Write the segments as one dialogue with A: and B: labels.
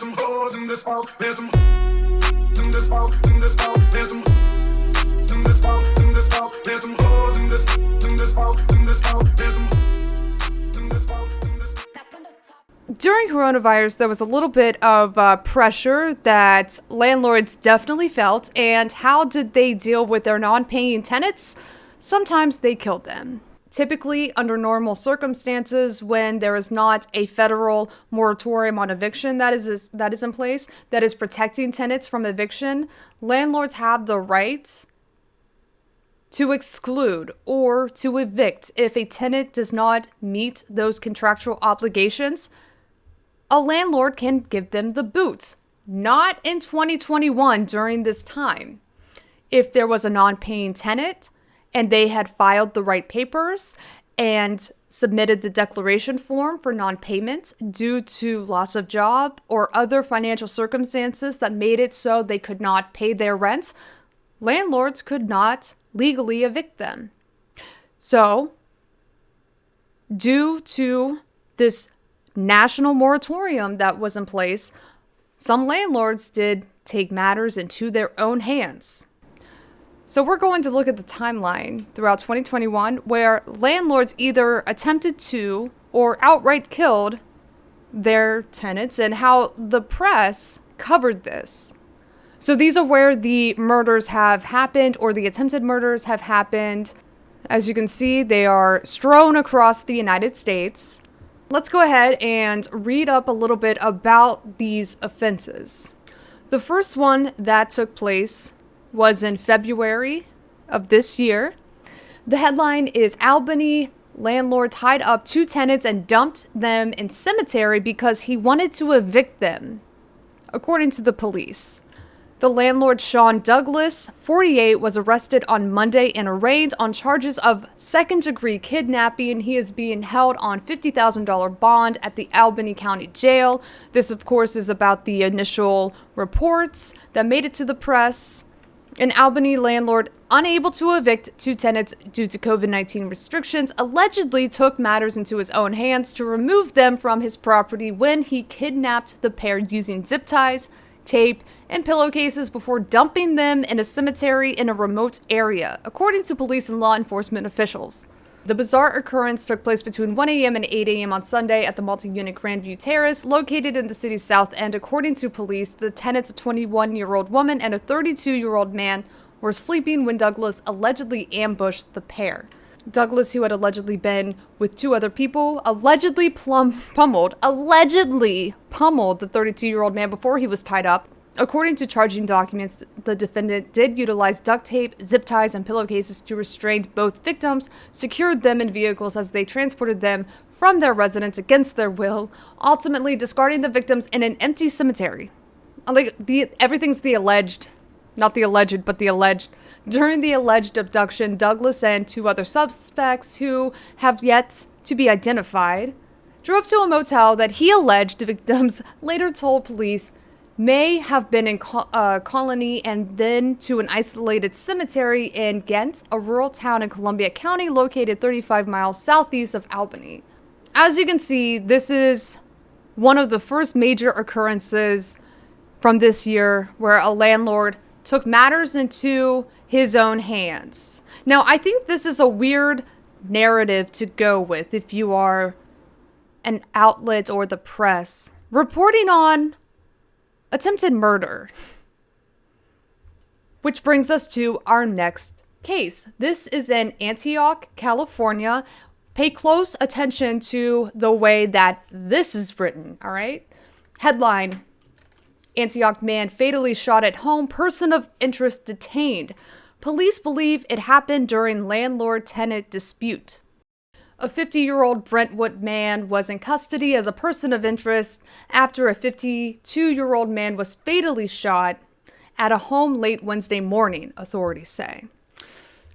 A: There's some hoes in this house. There's some in this house. In this house. There's some in this house. In this house. There's some hoes in this house. In this house. There's some in this house.
B: During coronavirus, there was a little bit of pressure that landlords definitely felt. And how did they deal with their non-paying tenants? Sometimes they killed them. Typically, under normal circumstances, when there is not a federal moratorium on eviction that is in place, that is protecting tenants from eviction, landlords have the right to exclude or to evict if a tenant does not meet those contractual obligations. A landlord can give them the boot. Not in 2021 during this time. If there was a non-paying tenant, and they had filed the right papers and submitted the declaration form for non-payment due to loss of job or other financial circumstances that made it so they could not pay their rent, landlords could not legally evict them. So, due to this national moratorium that was in place, some landlords did take matters into their own hands. So we're going to look at the timeline throughout 2021 where landlords either attempted to or outright killed their tenants and how the press covered this. So these are where the murders have happened or the attempted murders have happened. As you can see, they are strewn across the United States. Let's go ahead and read up a little bit about these offenses. The first one that took place was in February of this year. The headline is Albany landlord tied up 2 tenants and dumped them in cemetery because he wanted to evict them, according to the police. The landlord Sean Douglas, 48, was arrested on Monday and arraigned on charges of second-degree kidnapping. He is being held on $50,000 bond at the Albany County Jail. This, of course, is about the initial reports that made it to the press. An Albany landlord unable to evict 2 tenants due to COVID-19 restrictions allegedly took matters into his own hands to remove them from his property when he kidnapped the pair using zip ties, tape, and pillowcases before dumping them in a cemetery in a remote area, according to police and law enforcement officials. The bizarre occurrence took place between 1 a.m. and 8 a.m. on Sunday at the multi-unit Grandview Terrace, located in the city's south end. According to police, the tenants, a 21-year-old woman and a 32-year-old man, were sleeping when Douglas allegedly ambushed the pair. Douglas, who had allegedly been with 2 other people, allegedly pummeled the 32-year-old man before he was tied up. According to charging documents, the defendant did utilize duct tape, zip ties, and pillowcases to restrain both victims, secured them in vehicles as they transported them from their residence against their will, ultimately discarding the victims in an empty cemetery. Everything's the alleged, not the alleged, but the alleged. During the alleged abduction, Douglas and 2 other suspects, who have yet to be identified, drove to a motel that he alleged the victims later told police may have been in Colony, and then to an isolated cemetery in Ghent, a rural town in Columbia County located 35 miles southeast of Albany. As you can see, this is one of the first major occurrences from this year where a landlord took matters into his own hands. Now, I think this is a weird narrative to go with if you are an outlet or the press reporting on attempted murder. Which brings us to our next case. This is in Antioch, California. Pay close attention to the way that this is written, all right? Headline: Antioch man fatally shot at home, person of interest detained. Police believe it happened during landlord-tenant dispute. A 50-year-old Brentwood man was in custody as a person of interest after a 52-year-old man was fatally shot at a home late Wednesday morning, authorities say.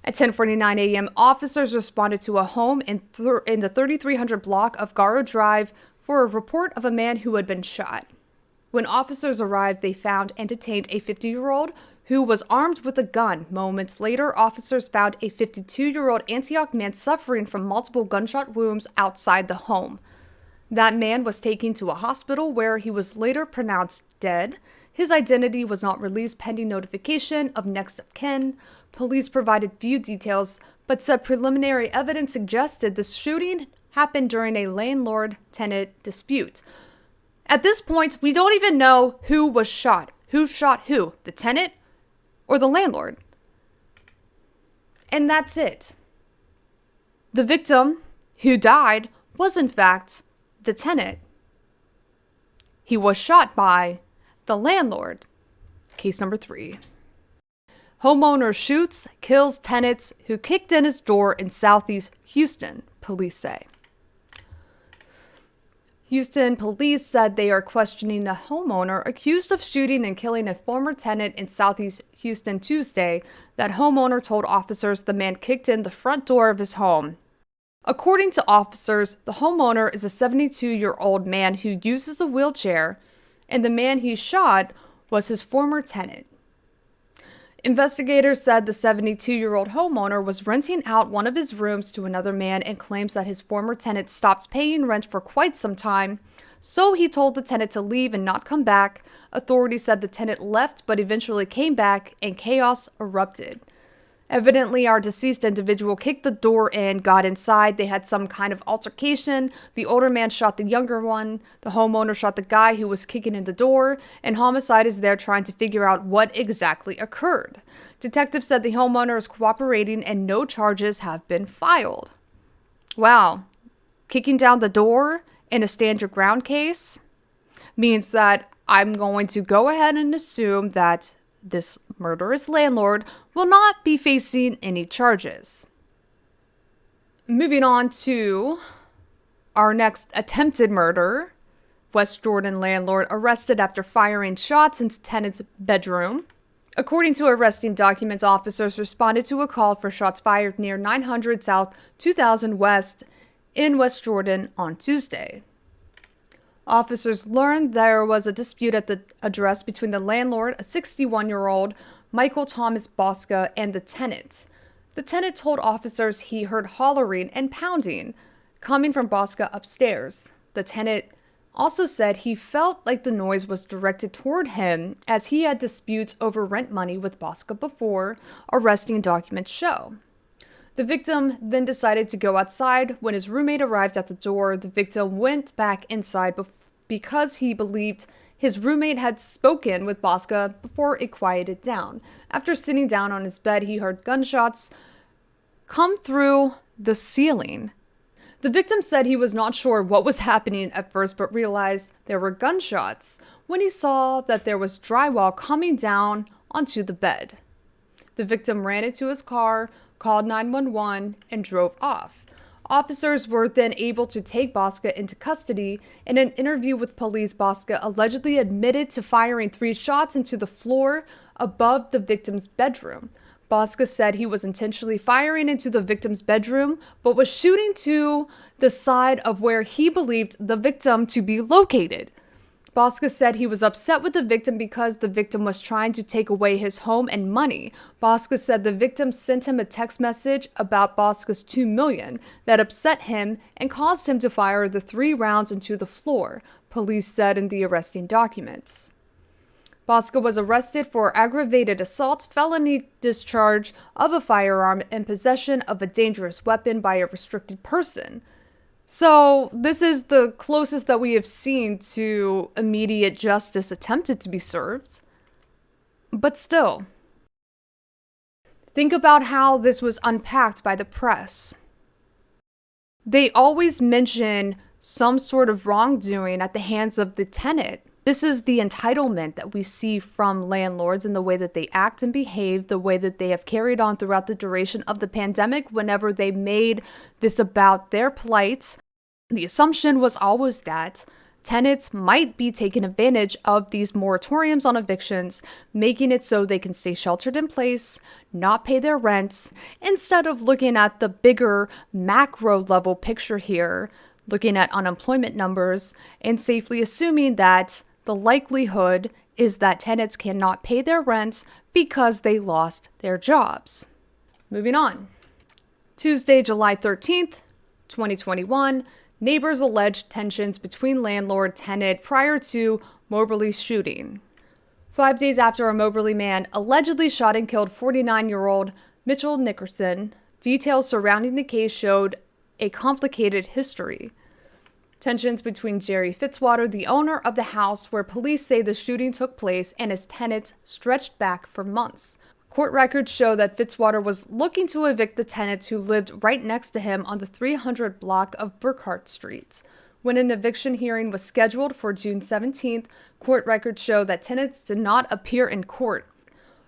B: At 10:49 a.m., officers responded to a home in the 3300 block of Garo Drive for a report of a man who had been shot. When officers arrived, they found and detained a 50-year-old who was armed with a gun. Moments later, officers found a 52-year-old Antioch man suffering from multiple gunshot wounds outside the home. That man was taken to a hospital where he was later pronounced dead. His identity was not released pending notification of next of kin. Police provided few details, but said preliminary evidence suggested the shooting happened during a landlord-tenant dispute. At this point, we don't even know who was shot. Who shot who? The tenant or the landlord? And that's it. The victim, who died, was in fact the tenant. He was shot by the landlord. Case number 3. Homeowner shoots, kills tenants who kicked in his door in Southeast Houston, police say. Houston police said they are questioning a homeowner accused of shooting and killing a former tenant in Southeast Houston Tuesday. That homeowner told officers the man kicked in the front door of his home. According to officers, the homeowner is a 72-year-old man who uses a wheelchair, and the man he shot was his former tenant. Investigators said the 72-year-old homeowner was renting out one of his rooms to another man and claims that his former tenant stopped paying rent for quite some time, so he told the tenant to leave and not come back. Authorities said the tenant left but eventually came back and chaos erupted. Evidently, our deceased individual kicked the door in, got inside. They had some kind of altercation. The older man shot the younger one. The homeowner shot the guy who was kicking in the door. And homicide is there trying to figure out what exactly occurred. Detectives said the homeowner is cooperating and no charges have been filed. Wow. Kicking down the door in a stand your ground case means that I'm going to go ahead and assume that this murderous landlord will not be facing any charges. Moving on to our next attempted murder. West Jordan landlord arrested after firing shots into tenant's bedroom. According to arresting documents, officers responded to a call for shots fired near 900 South 2000 West in West Jordan on Tuesday. Officers learned there was a dispute at the address between the landlord, a 61-year-old Michael Thomas Bosca, and the tenant. The tenant told officers he heard hollering and pounding coming from Bosca upstairs. The tenant also said he felt like the noise was directed toward him as he had disputes over rent money with Bosca before, arresting documents show. The victim then decided to go outside. When his roommate arrived at the door, the victim went back inside because he believed his roommate had spoken with Bosca before it quieted down. After sitting down on his bed, he heard gunshots come through the ceiling. The victim said he was not sure what was happening at first, but realized there were gunshots when he saw that there was drywall coming down onto the bed. The victim ran into his car, called 911, and drove off. Officers were then able to take Bosca into custody. In an interview with police, Bosca allegedly admitted to firing 3 shots into the floor above the victim's bedroom. Bosca said he was intentionally firing into the victim's bedroom, but was shooting to the side of where he believed the victim to be located. Bosca said he was upset with the victim because the victim was trying to take away his home and money. Bosca said the victim sent him a text message about Bosca's $2 million that upset him and caused him to fire the 3 rounds into the floor, police said in the arresting documents. Bosca was arrested for aggravated assault, felony discharge of a firearm, and possession of a dangerous weapon by a restricted person. So this is the closest that we have seen to immediate justice attempted to be served. But still, think about how this was unpacked by the press. They always mention some sort of wrongdoing at the hands of the tenant. This is the entitlement that we see from landlords in the way that they act and behave, the way that they have carried on throughout the duration of the pandemic. Whenever they made this about their plight, the assumption was always that tenants might be taking advantage of these moratoriums on evictions, making it so they can stay sheltered in place, not pay their rents, instead of looking at the bigger macro level picture here, looking at unemployment numbers, and safely assuming that the likelihood is that tenants cannot pay their rents because they lost their jobs. Moving on. Tuesday, July 13th, 2021, Neighbors alleged tensions between landlord-tenant prior to Moberly's shooting. 5 days after a Moberly man allegedly shot and killed 49-year-old Mitchell Nickerson, details surrounding the case showed a complicated history. Tensions between Jerry Fitzwater, the owner of the house where police say the shooting took place, and his tenants stretched back for months. Court records show that Fitzwater was looking to evict the tenants who lived right next to him on the 300 block of Burkhart Street. When an eviction hearing was scheduled for June 17th, court records show that tenants did not appear in court.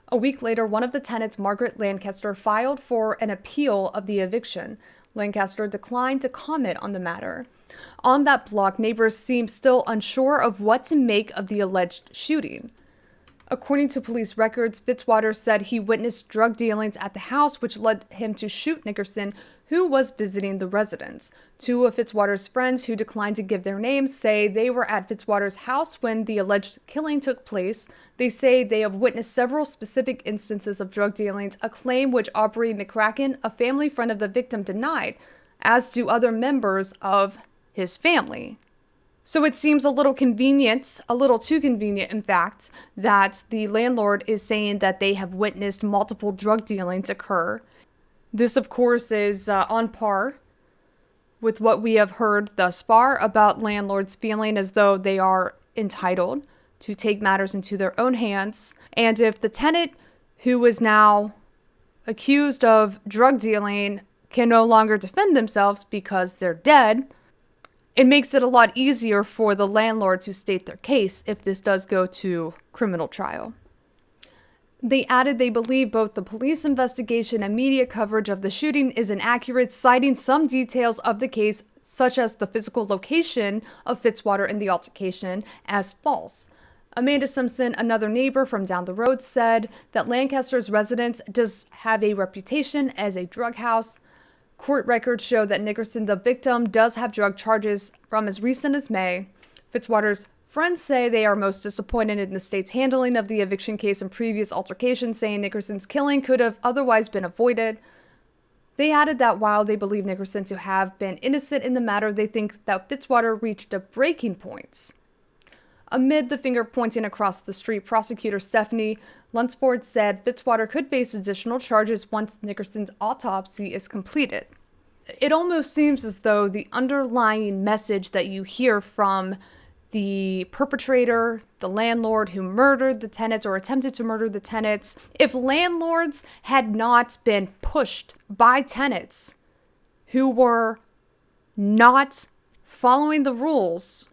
B: A week later, one of the tenants, Margaret Lancaster, filed for an appeal of the eviction. Lancaster declined to comment on the matter. On that block, neighbors seemed still unsure of what to make of the alleged shooting. According to police records, Fitzwater said he witnessed drug dealings at the house, which led him to shoot Nickerson, who was visiting the residence. Two of Fitzwater's friends, who declined to give their names, say they were at Fitzwater's house when the alleged killing took place. They say they have witnessed several specific instances of drug dealings, a claim which Aubrey McCracken, a family friend of the victim, denied, as do other members of his family. So it seems a little convenient, a little too convenient, in fact, that the landlord is saying that they have witnessed multiple drug dealings occur. This, of course, is on par with what we have heard thus far about landlords feeling as though they are entitled to take matters into their own hands. And if the tenant who is now accused of drug dealing can no longer defend themselves because they're dead, it makes it a lot easier for the landlord to state their case if this does go to criminal trial. They added they believe both the police investigation and media coverage of the shooting is inaccurate, citing some details of the case, such as the physical location of Fitzwater in the altercation, as false. Amanda Simpson, another neighbor from down the road, said that Lancaster's residence does have a reputation as a drug house. Court records show that Nickerson, the victim, does have drug charges from as recent as May. Fitzwater's friends say they are most disappointed in the state's handling of the eviction case and previous altercations, saying Nickerson's killing could have otherwise been avoided. They added that while they believe Nickerson to have been innocent in the matter, they think that Fitzwater reached a breaking point. Amid the finger pointing across the street, prosecutor Stephanie Lunsford said Fitzwater could face additional charges once Nickerson's autopsy is completed. It almost seems as though the underlying message that you hear from the perpetrator, the landlord who murdered the tenants or attempted to murder the tenants, if landlords had not been pushed by tenants who were not following the rules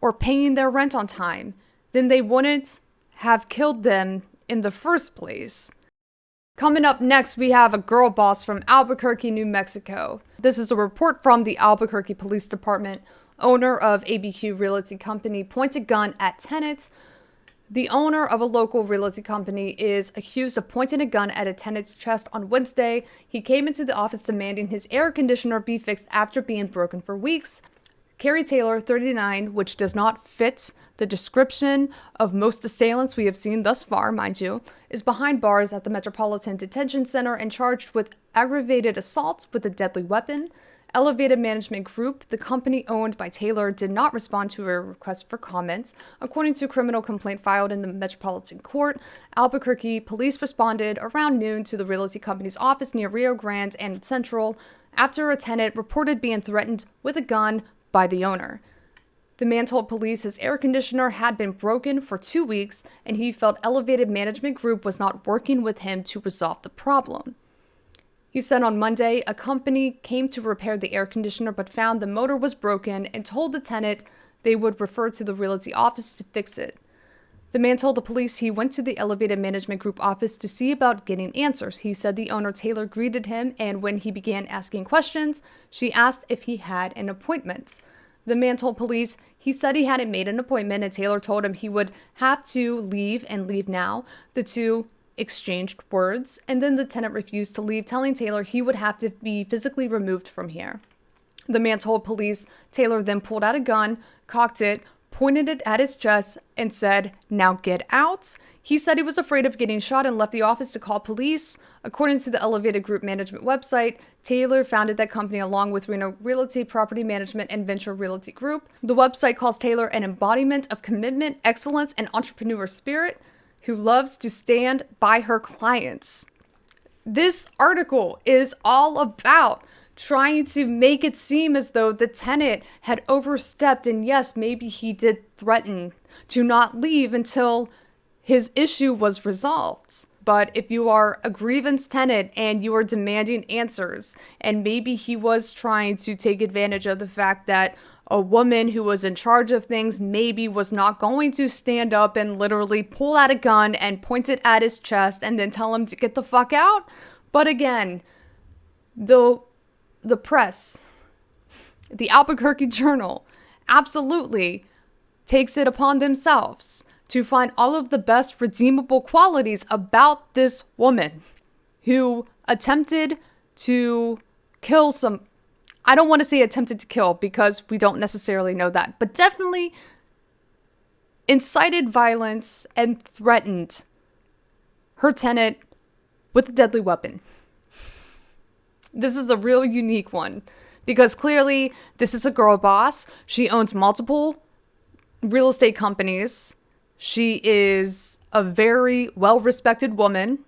B: or paying their rent on time, then they wouldn't have killed them in the first place. Coming up next, we have a girl boss from Albuquerque, New Mexico. This is a report from the Albuquerque Police Department. Owner of ABQ Realty Company pointed gun at tenants. The owner of a local realty company is accused of pointing a gun at a tenant's chest on Wednesday. He came into the office demanding his air conditioner be fixed after being broken for weeks. Carrie Taylor, 39, which does not fit the description of most assailants we have seen thus far, mind you, is behind bars at the Metropolitan Detention Center and charged with aggravated assault with a deadly weapon. Elevated Management Group, the company owned by Taylor, did not respond to a request for comments. According to a criminal complaint filed in the Metropolitan Court, Albuquerque police responded around noon to the realty company's office near Rio Grande and Central after a tenant reported being threatened with a gun by the owner. The man told police his air conditioner had been broken for 2 weeks and he felt Elevated Management Group was not working with him to resolve the problem. He said on Monday a company came to repair the air conditioner but found the motor was broken and told the tenant they would refer to the realty office to fix it. The man told the police he went to the Elevated Management Group office to see about getting answers. He said the owner, Taylor, greeted him, and when he began asking questions, she asked if he had an appointment. The man told police he said he hadn't made an appointment, and Taylor told him he would have to leave and leave now. The two exchanged words, and then the tenant refused to leave, telling Taylor he would have to be physically removed from here. The man told police Taylor then pulled out a gun, cocked it, pointed it at his chest, and said, "Now get out." He said he was afraid of getting shot and left the office to call police. According to the Elevated Group Management website, Taylor founded that company along with Reno Realty Property Management and Venture Realty Group. The website calls Taylor an embodiment of commitment, excellence, and entrepreneur spirit who loves to stand by her clients. This article is all about trying to make it seem as though the tenant had overstepped, and yes, maybe he did threaten to not leave until his issue was resolved. But if you are a grievance tenant and you are demanding answers, and maybe he was trying to take advantage of the fact that a woman who was in charge of things maybe was not going to stand up and literally pull out a gun and point it at his chest and then tell him to get the fuck out. But again, the press, the Albuquerque Journal, absolutely takes it upon themselves to find all of the best redeemable qualities about this woman who attempted to kill some. I don't want to say attempted to kill because we don't necessarily know that, but definitely incited violence and threatened her tenant with a deadly weapon. This is a real unique one because clearly this is a girl boss. She owns multiple real estate companies. She is a very well-respected woman,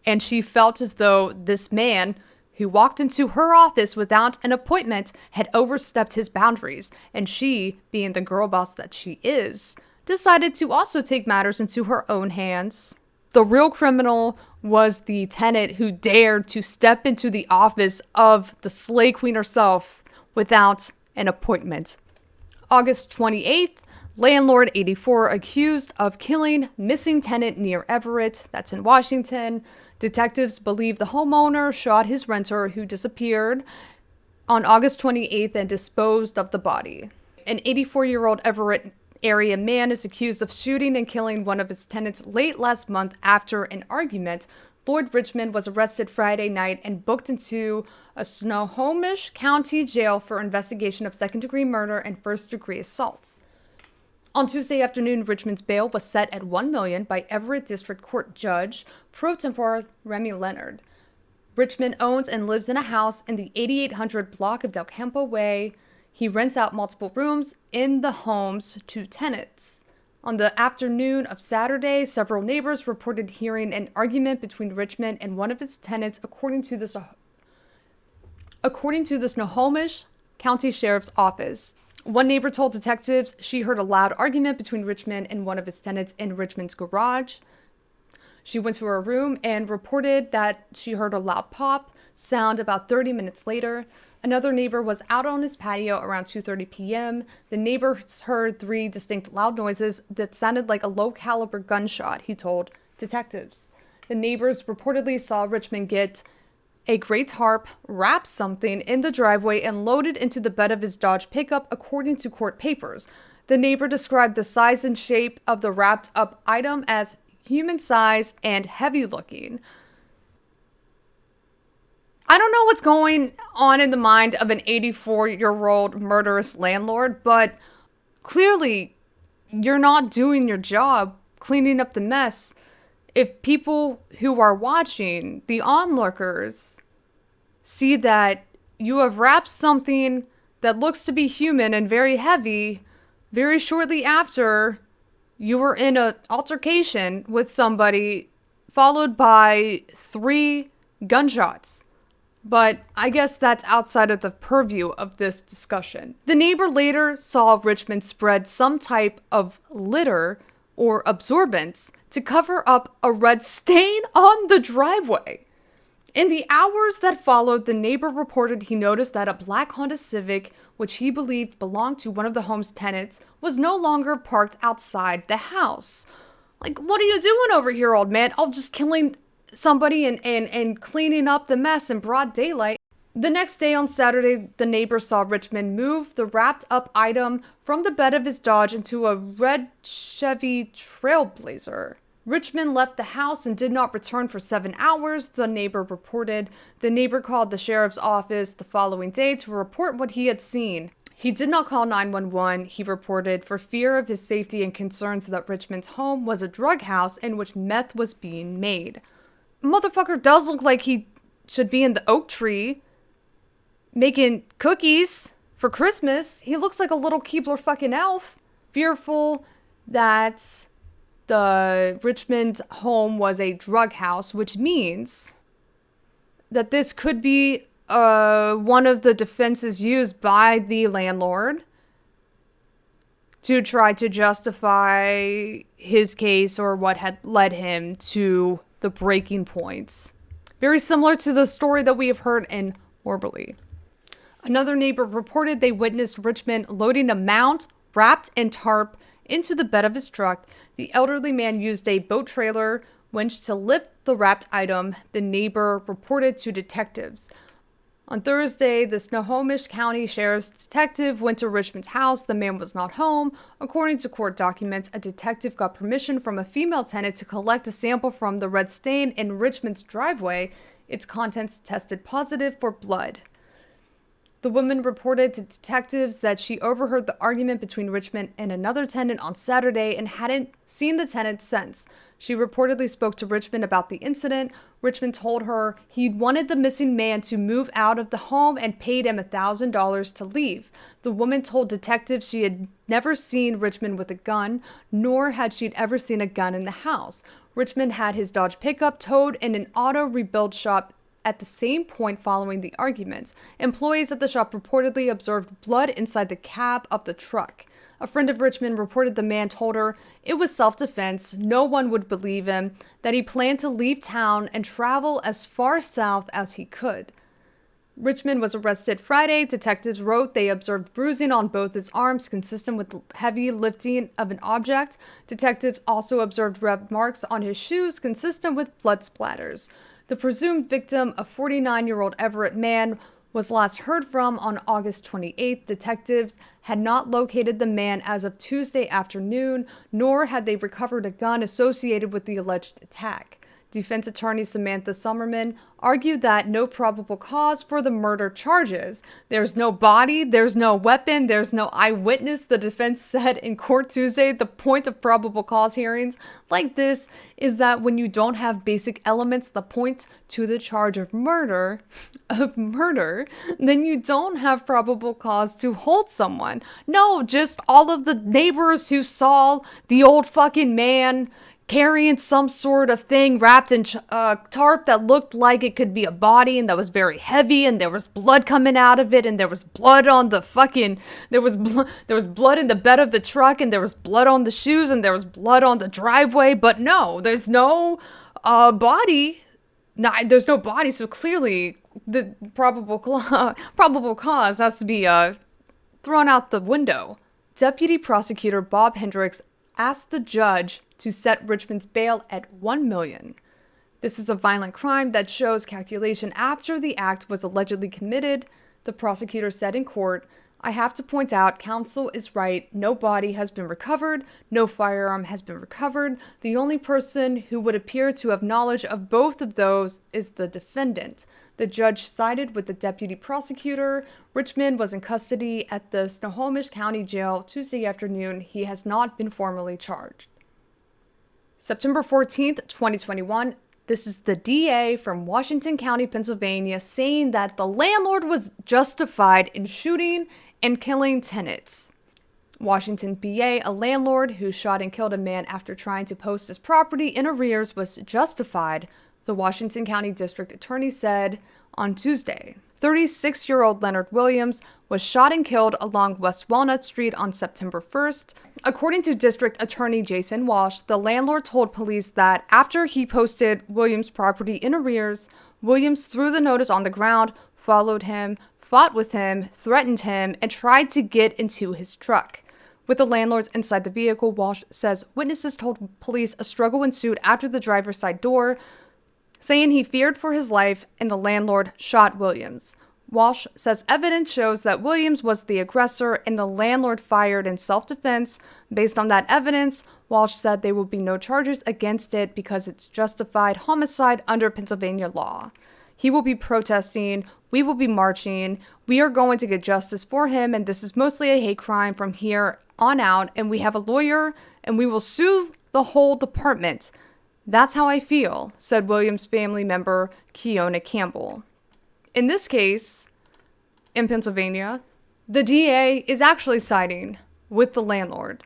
B: and she felt as though this man who walked into her office without an appointment had overstepped his boundaries, and she, being the girl boss that she is, decided to also take matters into her own hands. The real criminal was the tenant who dared to step into the office of the Slay Queen herself without an appointment. August 28th, landlord 84 accused of killing missing tenant near Everett, that's in Washington. Detectives believe the homeowner shot his renter who disappeared on August 28th and disposed of the body. An 84-year-old Everett area man is accused of shooting and killing one of his tenants late last month after an argument. Lloyd Richmond was arrested Friday night and booked into a Snohomish County jail for investigation of second-degree murder and first-degree assaults. On Tuesday afternoon, Richmond's bail was set at $1 million by Everett District Court Judge Pro Tempore Remy Leonard. Richmond owns and lives in a house in the 8800 block of Del Campo Way. He rents out multiple rooms in the homes to tenants. On the afternoon of Saturday, several neighbors reported hearing an argument between Richmond and one of his tenants, according to the Snohomish County Sheriff's Office. One neighbor told detectives she heard a loud argument between Richmond and one of his tenants in Richmond's garage. She went to her room and reported that she heard a loud pop sound about 30 minutes later. Another neighbor was out on his patio around 2:30 p.m. The neighbors heard 3 distinct loud noises that sounded like a low-caliber gunshot, he told detectives. The neighbors reportedly saw Richmond get a gray tarp, wrap something in the driveway, and load it into the bed of his Dodge pickup, according to court papers. The neighbor described the size and shape of the wrapped-up item as human size and heavy-looking. I don't know what's going on in the mind of an 84-year-old murderous landlord, but clearly you're not doing your job cleaning up the mess. If people who are watching, the onlookers, see that you have wrapped something that looks to be human and very heavy very shortly after you were in an altercation with somebody, followed by 3 gunshots. But I guess that's outside of the purview of this discussion. The neighbor later saw Richmond spread some type of litter or absorbents to cover up a red stain on the driveway. In the hours that followed, the neighbor reported he noticed that a black Honda Civic, which he believed belonged to one of the home's tenants, was no longer parked outside the house. Like, what are you doing over here, old man? Oh, just killing somebody and cleaning up the mess in broad daylight. The next day on Saturday, the neighbor saw Richmond move the wrapped up item from the bed of his Dodge into a red Chevy Trailblazer. Richmond left the house and did not return for 7 hours, the neighbor reported. The neighbor called the sheriff's office the following day to report what he had seen. He did not call 911, he reported, for fear of his safety and concerns that Richmond's home was a drug house in which meth was being made. Motherfucker does look like he should be in the oak tree making cookies for Christmas. He looks like a little Keebler fucking elf. Fearful that the Richmond home was a drug house, which means that this could be one of the defenses used by the landlord to try to justify his case or what had led him to the breaking points. Very similar to the story that we have heard in Orberly. Another neighbor reported they witnessed Richmond loading a mound wrapped in tarp into the bed of his truck. The elderly man used a boat trailer winch to lift the wrapped item, the neighbor reported to detectives. On Thursday, the Snohomish County Sheriff's detective went to Richmond's house. The man was not home. According to court documents, a detective got permission from a female tenant to collect a sample from the red stain in Richmond's driveway. Its contents tested positive for blood. The woman reported to detectives that she overheard the argument between Richmond and another tenant on Saturday and hadn't seen the tenant since. She reportedly spoke to Richmond about the incident. Richmond told her he'd wanted the missing man to move out of the home and paid him $1,000 to leave. The woman told detectives she had never seen Richmond with a gun, nor had she ever seen a gun in the house. Richmond had his Dodge pickup towed in an auto rebuild shop at the same point following the arguments. Employees at the shop reportedly observed blood inside the cab of the truck. A friend of Richmond reported the man told her it was self-defense, no one would believe him, that he planned to leave town and travel as far south as he could. Richmond was arrested Friday. Detectives wrote they observed bruising on both his arms consistent with heavy lifting of an object. Detectives also observed red marks on his shoes consistent with blood splatters. The presumed victim, a 49-year-old Everett man, was last heard from on August 28th. Detectives had not located the man as of Tuesday afternoon, nor had they recovered a gun associated with the alleged attack. Defense attorney Samantha Summerman argued that no probable cause for the murder charges. There's no body, there's no weapon, there's no eyewitness, the defense said in court Tuesday. The point of probable cause hearings like this is that when you don't have basic elements that point to the charge of murder, then you don't have probable cause to hold someone. No, just all of the neighbors who saw the old fucking man carrying some sort of thing wrapped in tarp that looked like it could be a body and that was very heavy, and there was blood coming out of it, and there was blood on the fucking, there was blood in the bed of the truck, and there was blood on the shoes, and there was blood on the driveway, but no, there's no body. No, there's no body, so clearly the probable cause has to be thrown out the window. Deputy Prosecutor Bob Hendricks asked the judge to set Richmond's bail at $1 million. This is a violent crime that shows calculation after the act was allegedly committed, the prosecutor said in court. I have to point out, counsel is right. No body has been recovered. No firearm has been recovered. The only person who would appear to have knowledge of both of those is the defendant. The judge sided with the deputy prosecutor. Richmond was in custody at the Snohomish County Jail Tuesday afternoon. He has not been formally charged. September 14th, 2021. This is the DA from Washington County, Pennsylvania, saying that the landlord was justified in shooting and killing tenants. Washington PA, a landlord who shot and killed a man after trying to post his property in arrears was justified, the Washington County District Attorney said on Tuesday. 36-year-old Leonard Williams was shot and killed along West Walnut Street on September 1st. According to District Attorney Jason Walsh, the landlord told police that after he posted Williams' property in arrears, Williams threw the notice on the ground, followed him, fought with him, threatened him, and tried to get into his truck. With the landlords inside the vehicle, Walsh says witnesses told police a struggle ensued after the driver's side door, saying he feared for his life and the landlord shot Williams. Walsh says evidence shows that Williams was the aggressor and the landlord fired in self-defense. Based on that evidence, Walsh said there will be no charges against it because it's justified homicide under Pennsylvania law. He will be protesting. We will be marching. We are going to get justice for him, and this is mostly a hate crime from here on out, and we have a lawyer, and we will sue the whole department. That's how I feel," said Williams' family member, Keona Campbell. In this case, in Pennsylvania, the DA is actually siding with the landlord.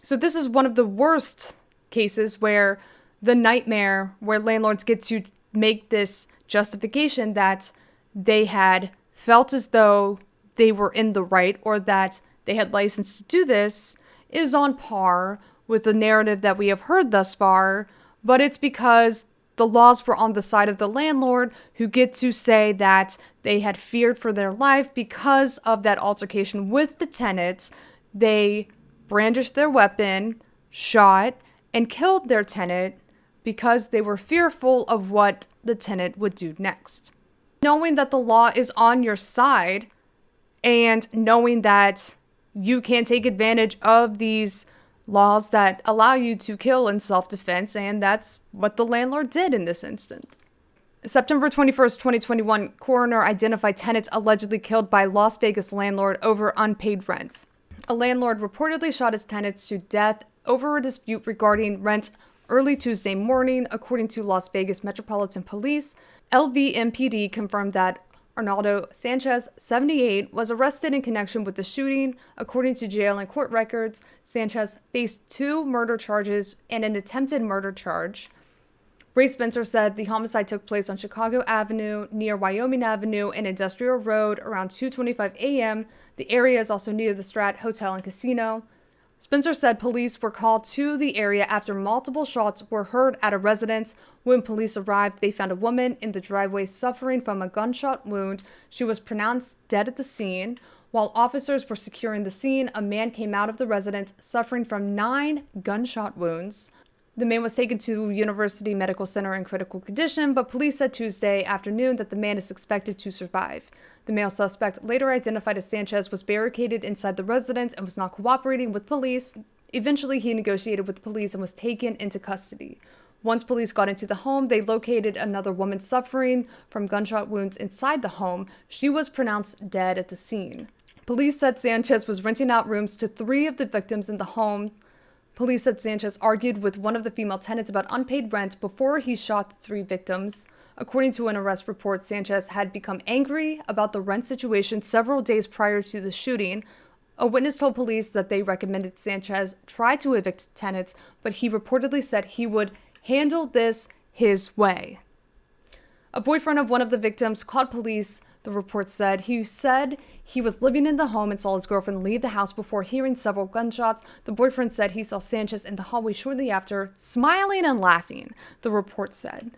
B: So this is one of the worst cases where the nightmare where landlords get to make this justification that they had felt as though they were in the right or that they had license to do this is on par with the narrative that we have heard thus far, but it's because the laws were on the side of the landlord who get to say that they had feared for their life because of that altercation with the tenants. They brandished their weapon, shot, and killed their tenant because they were fearful of what the tenant would do next. Knowing that the law is on your side and knowing that you can take advantage of these laws that allow you to kill in self-defense, and that's what the landlord did in this instance. September 21st, 2021, coroner identified tenants allegedly killed by Las Vegas landlord over unpaid rent. A landlord reportedly shot his tenants to death over a dispute regarding rent early Tuesday morning, according to Las Vegas Metropolitan Police. LVMPD confirmed that Arnaldo Sanchez, 78, was arrested in connection with the shooting. According to jail and court records, Sanchez faced 2 murder charges and an attempted murder charge. Ray Spencer said the homicide took place on Chicago Avenue near Wyoming Avenue and Industrial Road around 2:25 a.m. The area is also near the Strat Hotel and Casino. Spencer said police were called to the area after multiple shots were heard at a residence. When police arrived, they found a woman in the driveway suffering from a gunshot wound. She was pronounced dead at the scene. While officers were securing the scene, a man came out of the residence suffering from 9 gunshot wounds. The man was taken to University Medical Center in critical condition, but police said Tuesday afternoon that the man is expected to survive. The male suspect, later identified as Sanchez, was barricaded inside the residence and was not cooperating with police. Eventually, he negotiated with police and was taken into custody. Once police got into the home, they located another woman suffering from gunshot wounds inside the home. She was pronounced dead at the scene. Police said Sanchez was renting out rooms to 3 of the victims in the home. Police said Sanchez argued with one of the female tenants about unpaid rent before he shot the 3 victims. According to an arrest report, Sanchez had become angry about the rent situation several days prior to the shooting. A witness told police that they recommended Sanchez try to evict tenants, but he reportedly said he would handle this his way. A boyfriend of one of the victims called police, the report said. He said he was living in the home and saw his girlfriend leave the house before hearing several gunshots. The boyfriend said he saw Sanchez in the hallway shortly after, smiling and laughing, the report said.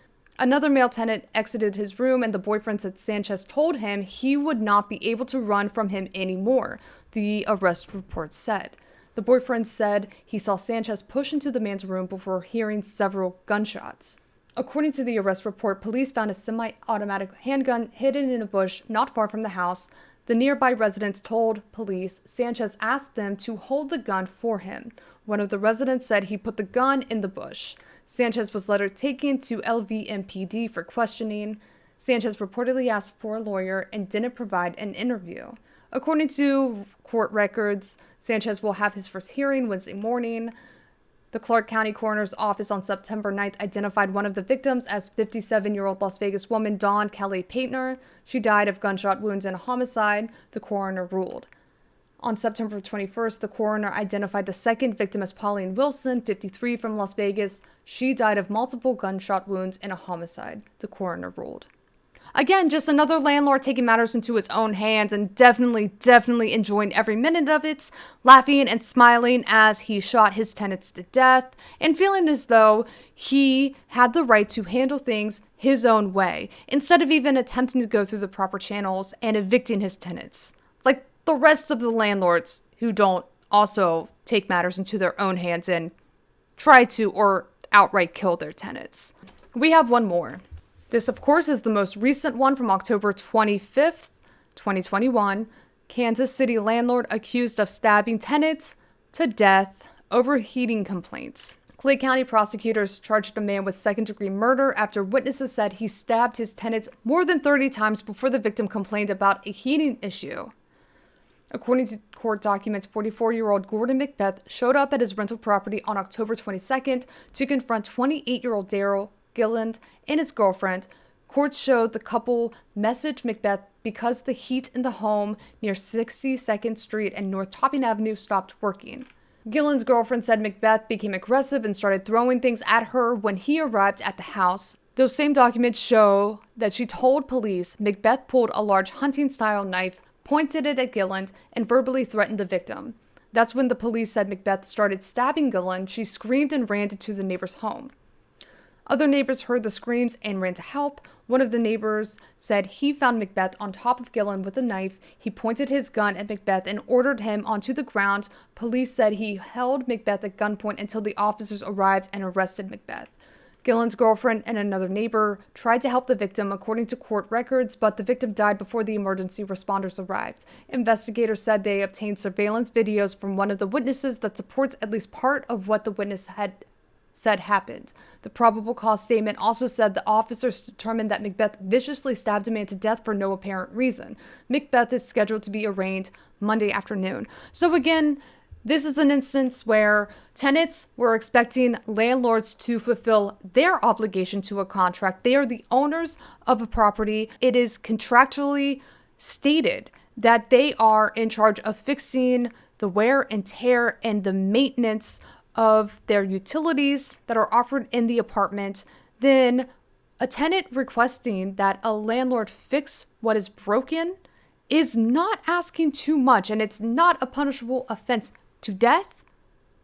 B: Another male tenant exited his room, and the boyfriend said Sanchez told him he would not be able to run from him anymore, the arrest report said. The boyfriend said he saw Sanchez push into the man's room before hearing several gunshots. According to the arrest report, police found a semi-automatic handgun hidden in a bush not far from the house. The nearby residents told police Sanchez asked them to hold the gun for him. One of the residents said he put the gun in the bush. Sanchez was later taken to LVMPD for questioning. Sanchez reportedly asked for a lawyer and didn't provide an interview. According to court records, Sanchez will have his first hearing Wednesday morning. The Clark County Coroner's Office on September 9th identified one of the victims as 57-year-old Las Vegas woman Dawn Kelly Paintner. She died of gunshot wounds in a homicide, the coroner ruled. On September 21st, the coroner identified the second victim as Pauline Wilson, 53, from Las Vegas. She died of multiple gunshot wounds in a homicide, the coroner ruled. Again, just another landlord taking matters into his own hands and definitely enjoying every minute of it, laughing and smiling as he shot his tenants to death, and feeling as though he had the right to handle things his own way, instead of even attempting to go through the proper channels and evicting his tenants. Like the rest of the landlords who don't also take matters into their own hands and try to or outright kill their tenants. We have one more. This, of course, is the most recent one from October 25th, 2021. Kansas City landlord accused of stabbing tenants to death over heating complaints. Clay County prosecutors charged a man with second-degree murder after witnesses said he stabbed his tenants more than 30 times before the victim complained about a heating issue. According to court documents, 44-year-old Gordon Macbeth showed up at his rental property on October 22nd to confront 28-year-old Daryl Gilland and his girlfriend. Court showed the couple messaged Macbeth because the heat in the home near 62nd Street and North Topping Avenue stopped working. Gilland's girlfriend said Macbeth became aggressive and started throwing things at her when he arrived at the house. Those same documents show that she told police Macbeth pulled a large hunting-style knife, pointed it at Gilland, and verbally threatened the victim. That's when the police said Macbeth started stabbing Gilland. She screamed and ran into the neighbor's home. Other neighbors heard the screams and ran to help. One of the neighbors said he found Macbeth on top of Gilland with a knife. He pointed his gun at Macbeth and ordered him onto the ground. Police said he held Macbeth at gunpoint until the officers arrived and arrested Macbeth. Gilland's girlfriend and another neighbor tried to help the victim, according to court records, but the victim died before the emergency responders arrived. Investigators said they obtained surveillance videos from one of the witnesses that supports at least part of what the witness had said happened. The probable cause statement also said the officers determined that Macbeth viciously stabbed a man to death for no apparent reason. Macbeth is scheduled to be arraigned Monday afternoon. So again, this is an instance where tenants were expecting landlords to fulfill their obligation to a contract. They are the owners of a property. It is contractually stated that they are in charge of fixing the wear and tear and the maintenance of their utilities that are offered in the apartment. Then a tenant requesting that a landlord fix what is broken is not asking too much, and it's not a punishable offense to death.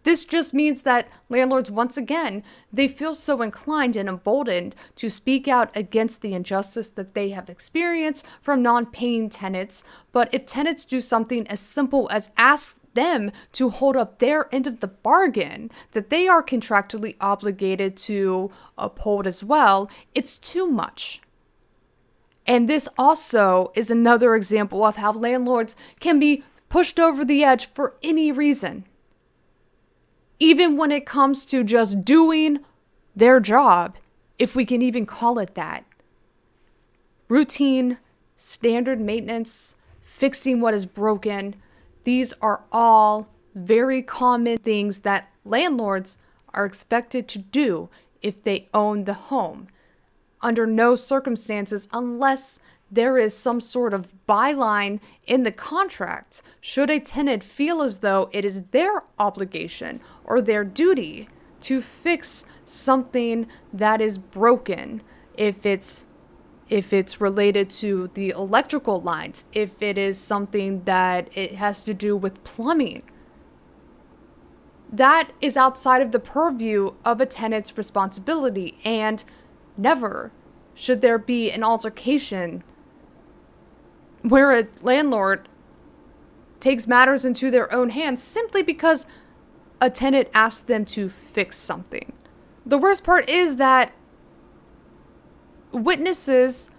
B: This just means that landlords, once again, they feel so inclined and emboldened to speak out against the injustice that they have experienced from non-paying tenants. But if tenants do something as simple as ask them to hold up their end of the bargain that they are contractually obligated to uphold as well, it's too much. And this also is another example of how landlords can be pushed over the edge for any reason. Even when it comes to just doing their job, if we can even call it that. Routine, standard maintenance, fixing what is broken, these are all very common things that landlords are expected to do if they own the home. Under no circumstances, unless there is some sort of byline in the contract, should a tenant feel as though it is their obligation or their duty to fix something that is broken, if it's related to the electrical lines, if it is something that it has to do with plumbing. That is outside of the purview of a tenant's responsibility, and never should there be an altercation where a landlord takes matters into their own hands simply because a tenant asked them to fix something. The worst part is that witnesses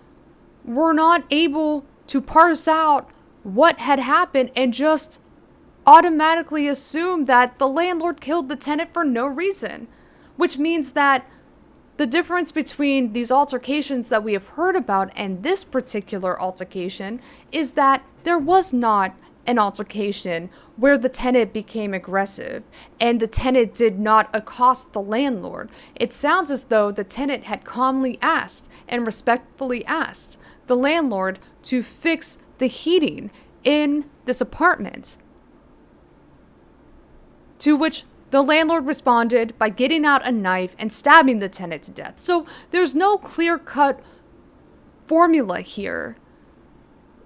B: were not able to parse out what had happened and just automatically assume that the landlord killed the tenant for no reason, which means that the difference between these altercations that we have heard about and this particular altercation is that there was not an altercation where the tenant became aggressive and the tenant did not accost the landlord. It sounds as though the tenant had calmly asked and respectfully asked the landlord to fix the heating in this apartment, to which the landlord responded by getting out a knife and stabbing the tenant to death. So there's no clear-cut formula here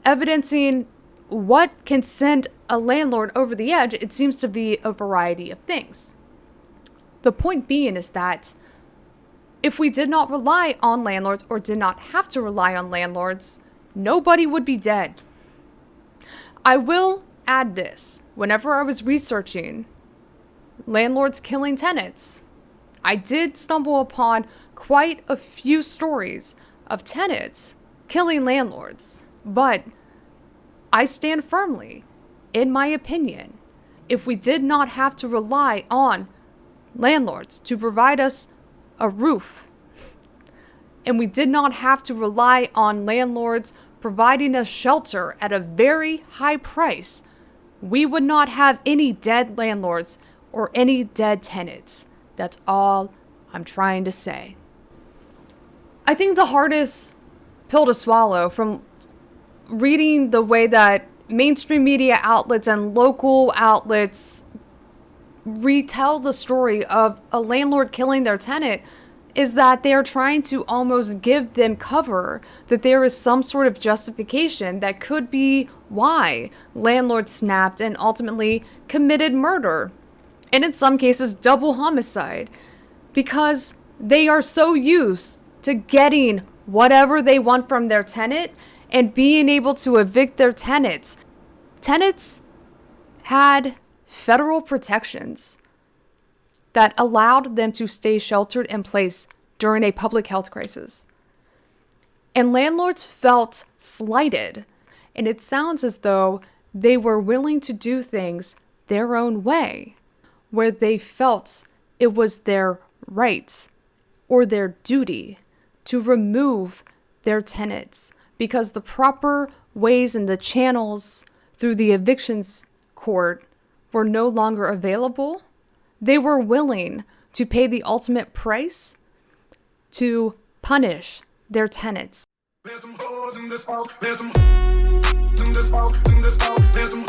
B: evidencing what can send a landlord over the edge. It seems to be a variety of things. The point being is that if we did not rely on landlords or did not have to rely on landlords, nobody would be dead. I will add this. Whenever I was researching landlords killing tenants, I did stumble upon quite a few stories of tenants killing landlords. But I stand firmly, in my opinion, if we did not have to rely on landlords to provide us a roof. And we did not have to rely on landlords providing us shelter at a very high price, we would not have any dead landlords or any dead tenants. That's all I'm trying to say. I think the hardest pill to swallow from reading the way that mainstream media outlets and local outlets retell the story of a landlord killing their tenant is that they are trying to almost give them cover, that there is some sort of justification that could be why landlords snapped and ultimately committed murder, and in some cases double homicide, because they are so used to getting whatever they want from their tenant and being able to evict their tenants. Tenants had federal protections that allowed them to stay sheltered in place during a public health crisis. And landlords felt slighted, and it sounds as though they were willing to do things their own way, where they felt it was their rights or their duty to remove their tenants because the proper ways and the channels through the evictions court were no longer available. They were willing to pay the ultimate price to punish their tenants.
A: There's some hoes in this house. There's some in this house. In this house. There's some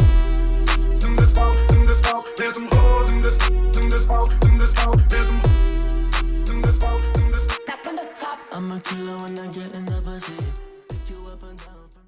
A: in this house. In this house. There's some hoes in this house. In this house. There's some in this house. In this.
C: I'm a killer when I get in the pussy.